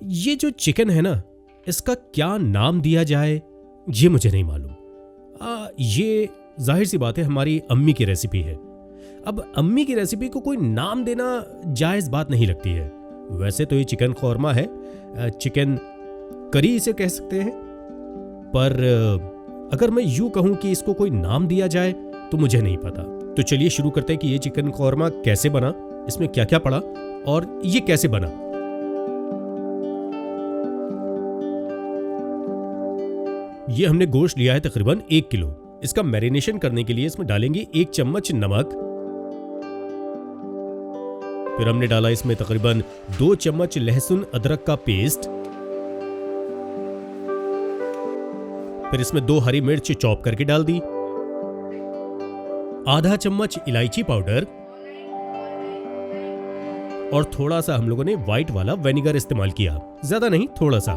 ये जो चिकन है ना, इसका क्या नाम दिया जाए ये मुझे नहीं मालूम। ये जाहिर सी बात है हमारी अम्मी की रेसिपी है। अब अम्मी की रेसिपी को कोई नाम देना जायज़ बात नहीं लगती है। वैसे तो ये चिकन कौरमा है, चिकन करी इसे कह सकते हैं, पर अगर मैं यूं कहूं कि इसको कोई नाम दिया जाए तो मुझे नहीं पता। तो चलिए शुरू करते हैं कि ये चिकन कौरमा कैसे बना, इसमें क्या क्या पड़ा और ये कैसे बना। ये हमने गोश्त लिया है तकरीबन 1 किलो। इसका मैरिनेशन करने के लिए इसमें डालेंगे 1 चम्मच नमक, फिर हमने डाला इसमें तकरीबन 2 चम्मच लहसुन अदरक का पेस्ट, फिर इसमें 2 हरी मिर्च चॉप करके डाल दी, आधा चम्मच इलायची पाउडर और थोड़ा सा हम लोगों ने व्हाइट वाला विनेगर इस्तेमाल किया, ज्यादा नहीं थोड़ा सा।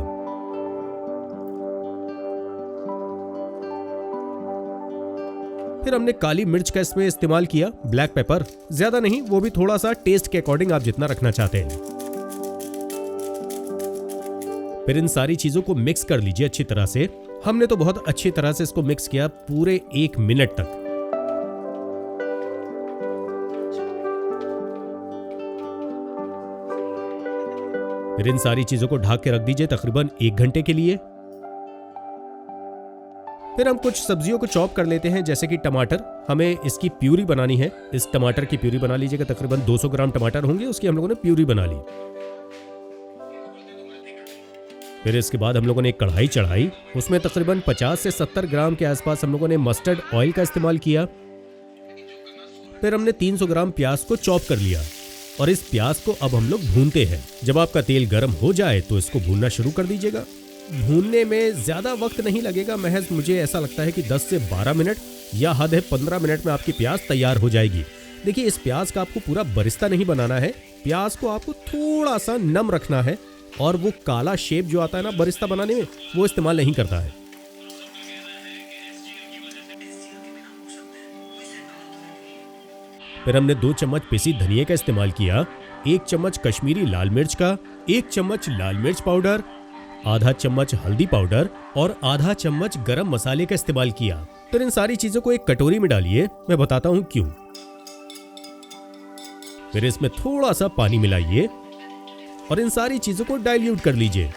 फिर हमने काली मिर्च का इसमें इस्तेमाल किया, ब्लैक पेपर ज्यादा नहीं, वो भी थोड़ा सा टेस्ट के अकॉर्डिंग आप जितना रखना चाहते हैं। फिर इन सारी चीजों को मिक्स कर लीजिए अच्छी तरह से। हमने तो बहुत अच्छी तरह से इसको मिक्स किया पूरे 1 मिनट तक। फिर इन सारी चीजों को ढक के रख दीजिए तकरीबन 1 घंटे के लिए। फिर हम कुछ सब्जियों को चॉप कर लेते हैं, जैसे कि टमाटर। हमें इसकी प्यूरी बनानी है, इस टमाटर की प्यूरी बना लीजिएगा। तकरीबन 200 ग्राम टमाटर होंगे, उसकी हम लोगों ने प्यूरी बना ली। फिर इसके बाद हम लोगों ने एक कढ़ाई चढ़ाई, उसमें तकरीबन 50 से 70 ग्राम के आसपास हम लोगों ने मस्टर्ड ऑयल का इस्तेमाल किया। फिर हमने 300 ग्राम प्याज को चॉप कर लिया और इस प्याज को अब हम लोग भूनते हैं। जब आपका तेल गर्म हो जाए तो इसको भूनना शुरू कर दीजिएगा। भूनने में ज्यादा वक्त नहीं लगेगा, महज मुझे ऐसा लगता है कि 10 से 12 मिनट या हद है 15 मिनट में आपकी प्याज तैयार हो जाएगी। देखिए, इस प्याज का आपको पूरा बरिस्ता नहीं बनाना है, प्याज को आपको थोड़ा सा नम रखना है और वो काला शेप जो आता है ना बरिस्ता बनाने में, वो इस्तेमाल नहीं करता है। फिर हमने 2 चम्मच पिसी धनिया का इस्तेमाल किया, 1 चम्मच कश्मीरी लाल मिर्च का, 1 चम्मच लाल मिर्च पाउडर, आधा चम्मच हल्दी पाउडर और आधा चम्मच गरम मसाले का इस्तेमाल किया। फिर इन सारी चीजों को एक कटोरी में डालिए, मैं बताता हूं क्यों। फिर इसमें थोड़ा सा पानी मिलाइए और इन सारी चीजों को डाइल्यूट कर लीजिए।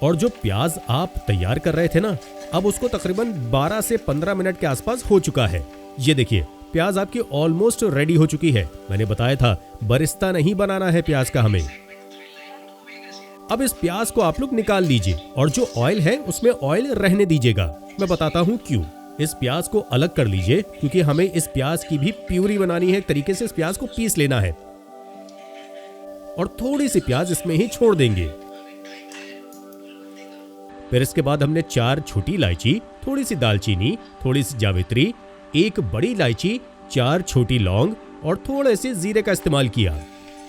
और जो प्याज आप तैयार कर रहे थे ना, अब उसको तकरीबन 12 से 15 मिनट के आसपास हो चुका है। ये देखिए, प्याज आपकी ऑलमोस्ट रेडी हो चुकी है। मैंने बताया था बरिस्ता नहीं बनाना है प्याज का हमें। अब इस प्याज को आप लोग निकाल लीजिए और जो ऑयल है उसमें ऑयल रहने दीजिएगा। मैं बताता हूं क्यों। इस प्याज को अलग कर लीजिए क्योंकि हमें इस प्याज की भी प्यूरी बनानी है। एक तरीके से इस प्याज को पीस लेना है और थोड़ी सी प्याज इसमें ही छोड़ देंगे। फिर इसके बाद हमने 4 छोटी इलायची, थोड़ी सी दालचीनी, थोड़ी सी जावित्री, 1 बड़ी इलायची, 4 छोटी लौंग और थोड़े से जीरे का इस्तेमाल किया।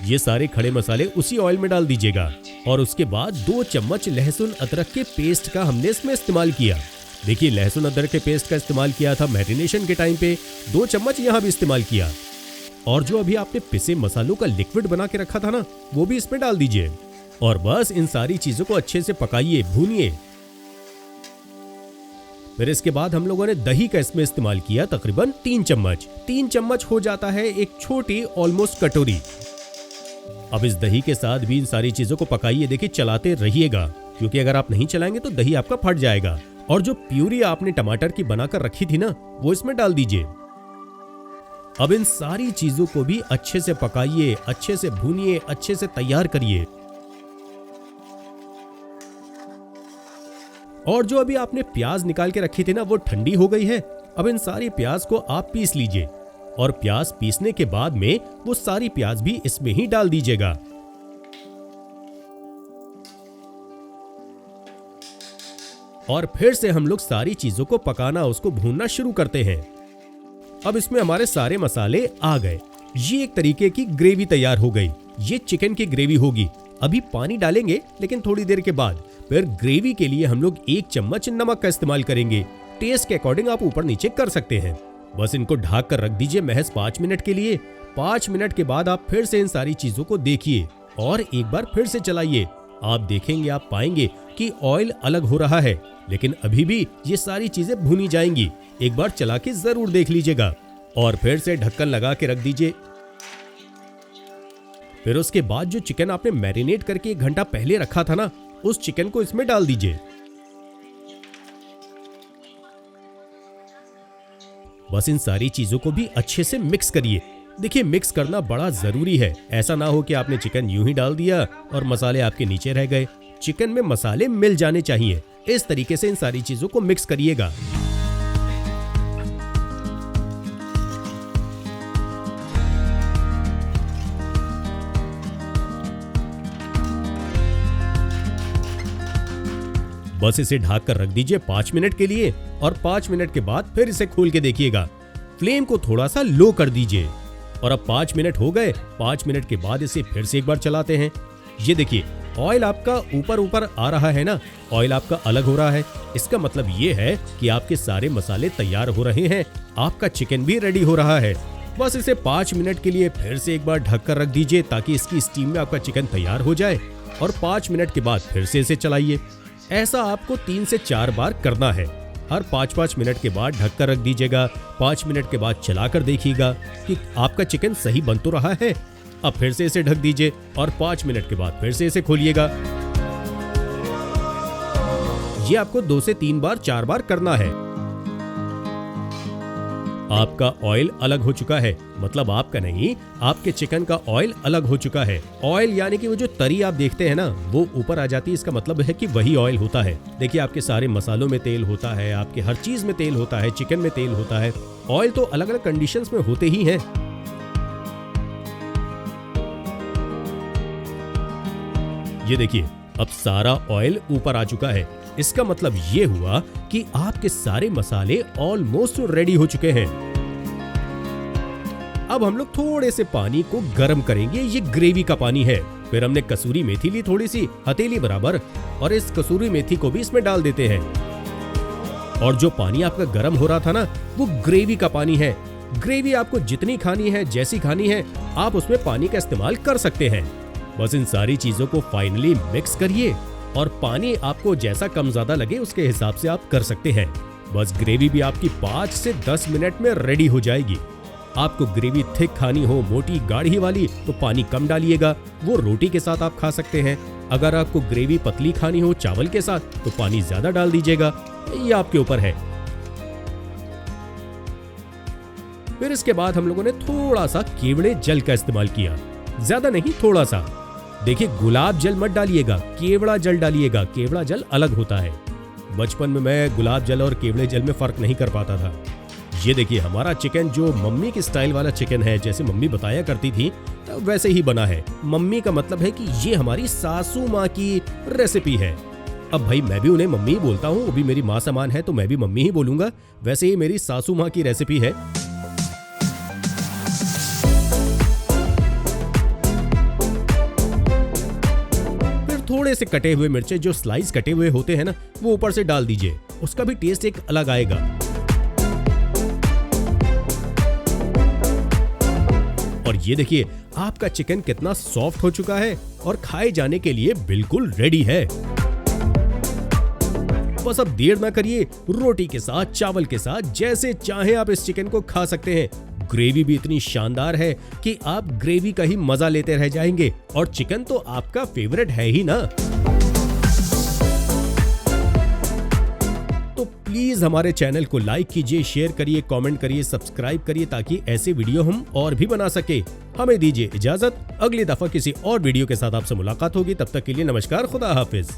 ये सारे खड़े मसाले उसी ऑयल में डाल दीजिएगा और उसके बाद 2 चम्मच लहसुन अदरक के पेस्ट का हमने इसमें इस्तेमाल किया। देखिए, लहसुन अदरक के पेस्ट का इस्तेमाल किया था मैरिनेशन के टाइम पे, 2 चम्मच यहाँ भी इस्तेमाल किया। और जो अभी आपने पिसे मसालों का लिक्विड बना के रखा था ना, वो भी इसमें डाल दीजिए और बस इन सारी चीजों को अच्छे से पकाइए, भूनिए। फिर इसके बाद हम लोगों ने दही का इसमें इस्तेमाल किया, तकरीबन 3 चम्मच। 3 चम्मच हो जाता है एक छोटी ऑलमोस्ट कटोरी। अब इस दही के साथ भी इन सारी चीजों को पकाइए। देखिए, चलाते रहिएगा क्योंकि अगर आप नहीं चलाएंगे तो दही आपका फट जाएगा। और जो प्यूरी आपने टमाटर की बनाकर रखी थी ना, वो इसमें डाल दीजिए। अब इन सारी चीजों को भी अच्छे से पकाइए, अच्छे से भूनिए, अच्छे से तैयार करिए। और जो अभी आपने प्याज निकाल के रखी थी ना, वो ठंडी हो गई है। अब इन सारी प्याज को आप पीस लीजिए और प्याज पीसने के बाद में वो सारी प्याज भी इसमें ही डाल दीजिएगा। और फिर से हम लोग सारी चीजों को पकाना, उसको भूनना शुरू करते हैं। अब इसमें हमारे सारे मसाले आ गए। ये एक तरीके की ग्रेवी तैयार हो गई। ये चिकन की ग्रेवी होगी। अभी पानी डालेंगे लेकिन थोड़ी देर के बाद। फिर ग्रेवी के लिए हम लोग 1 चम्मच नमक का इस्तेमाल करेंगे। टेस्ट के अकॉर्डिंग आप ऊपर नीचे कर सकते हैं। बस इनको ढक कर रख दीजिए महज 5 मिनट के लिए। 5 मिनट के बाद आप फिर से इन सारी चीजों को देखिए और एक बार फिर से चलाइए। आप देखेंगे, आप पाएंगे कि ऑयल अलग हो रहा है, लेकिन अभी भी ये सारी चीजें भुनी जाएंगी। एक बार चला के जरूर देख लीजिएगा और फिर से ढक्कन लगा के रख दीजिए। फिर उसके बाद जो चिकन आपने मैरिनेट करके 1 घंटा पहले रखा था ना, उस चिकन को इसमें डाल दीजिए। बस इन सारी चीजों को भी अच्छे से मिक्स करिए। देखिए, मिक्स करना बड़ा जरूरी है। ऐसा ना हो कि आपने चिकन यूं ही डाल दिया और मसाले आपके नीचे रह गए। चिकन में मसाले मिल जाने चाहिए। इस तरीके से इन सारी चीजों को मिक्स करिएगा। बस इसे ढक कर रख दीजिए 5 मिनट के लिए और 5 मिनट के बाद फिर इसे खोल के देखिएगा। फ्लेम को थोड़ा सा लो कर दीजिए और अब 5 मिनट हो गए। 5 मिनट के बाद इसे फिर से एक बार चलाते हैं। ये देखिए, ऑयल आपका ऊपर ऊपर आ रहा है ना, ऑयल आपका अलग हो रहा है। इसका मतलब ये है कि आपके सारे मसाले तैयार हो रहे हैं, आपका चिकन भी रेडी हो रहा है। बस इसे 5 मिनट के लिए फिर से एक बार ढक कर रख दीजिए ताकि इसकी स्टीम में आपका चिकन तैयार हो जाए और 5 मिनट के बाद फिर से इसे चलाइए। ऐसा आपको 3 से 4 बार करना है। हर 5-5 मिनट के बाद ढक कर रख दीजिएगा। 5 मिनट के बाद चलाकर देखिएगा कि आपका चिकन सही बन तो रहा है। अब फिर से इसे ढक दीजिए और 5 मिनट के बाद फिर से इसे खोलिएगा। ये आपको 2 से 3 बार 4 बार करना है। आपका ऑयल अलग हो चुका है, मतलब आपका नहीं, आपके चिकन का ऑयल अलग हो चुका है। ऑयल यानी कि वो जो तरी आप देखते हैं ना, वो ऊपर आ जाती है। इसका मतलब है कि वही ऑयल होता है। देखिए, आपके सारे मसालों में तेल होता है, आपके हर चीज में तेल होता है, चिकन में तेल होता है। ऑयल तो अलग अलग कंडीशंस में होते ही हैं। ये देखिए, अब सारा ऑयल ऊपर आ चुका है। इसका मतलब ये हुआ कि आपके सारे मसाले ऑलमोस्ट रेडी हो चुके हैं। अब हम लोग थोड़े से पानी को गर्म करेंगे। ये ग्रेवी का पानी है। फिर हमने कसूरी मेथी ली, थोड़ी सी हथेली बराबर, और इस कसूरी मेथी को भी इसमें डाल देते हैं। और जो पानी आपका गर्म हो रहा था ना, वो ग्रेवी का पानी है। ग्रेवी आपको जितनी खानी है, जैसी खानी है, आप उसमें पानी का इस्तेमाल कर सकते हैं। बस इन सारी चीजों को फाइनली मिक्स करिए और पानी आपको जैसा कम ज्यादा लगे उसके हिसाब से आप कर सकते हैं। बस ग्रेवी भी आपकी 5 से 10 मिनट में रेडी हो जाएगी। आपको ग्रेवी थिक खानी हो, मोटी गाढ़ी वाली, तो पानी कम डालिएगा। वो रोटी के साथ आप खा सकते हैं। अगर आपको ग्रेवी पतली खानी हो चावल के साथ, तो पानी ज्यादा डाल दीजिएगा। ये आपके ऊपर है। फिर इसके बाद हम लोगों ने थोड़ा सा केवड़े जल का इस्तेमाल किया, ज्यादा नहीं, थोड़ा सा। देखिए, गुलाब जल मत डालिएगा, केवड़ा जल डालिएगा। केवड़ा जल अलग होता है। बचपन में मैं गुलाब जल और केवड़े जल में फर्क नहीं कर पाता था। ये देखिए, हमारा चिकन जो मम्मी की स्टाइल वाला चिकन है, जैसे मम्मी बताया करती थी, वैसे ही बना है। मम्मी का मतलब है कि ये हमारी सासू माँ की रेसिपी है। अब भाई, मैं भी उन्हें मम्मी ही बोलता हूँ, वो भी मेरी माँ समान है, तो मैं भी मम्मी ही बोलूंगा। वैसे ही मेरी सासू माँ की रेसिपी है। थोड़े से कटे हुए मिर्चे, जो स्लाइस कटे हुए होते हैं ना, वो ऊपर से डाल दीजिए। उसका भी टेस्ट एक अलग आएगा। और ये देखिए, आपका चिकन कितना सॉफ्ट हो चुका है और खाए जाने के लिए बिल्कुल रेडी है। बस अब देर ना करिए, रोटी के साथ, चावल के साथ, जैसे चाहे आप इस चिकन को खा सकते हैं। ग्रेवी भी इतनी शानदार है कि आप ग्रेवी का ही मजा लेते रह जाएंगे। और चिकन तो आपका फेवरेट है ही ना। तो प्लीज हमारे चैनल को लाइक कीजिए, शेयर करिए, कमेंट करिए, सब्सक्राइब करिए, ताकि ऐसे वीडियो हम और भी बना सके। हमें दीजिए इजाजत। अगली दफा किसी और वीडियो के साथ आपसे मुलाकात होगी। तब तक के लिए नमस्कार, खुदा हाफिज।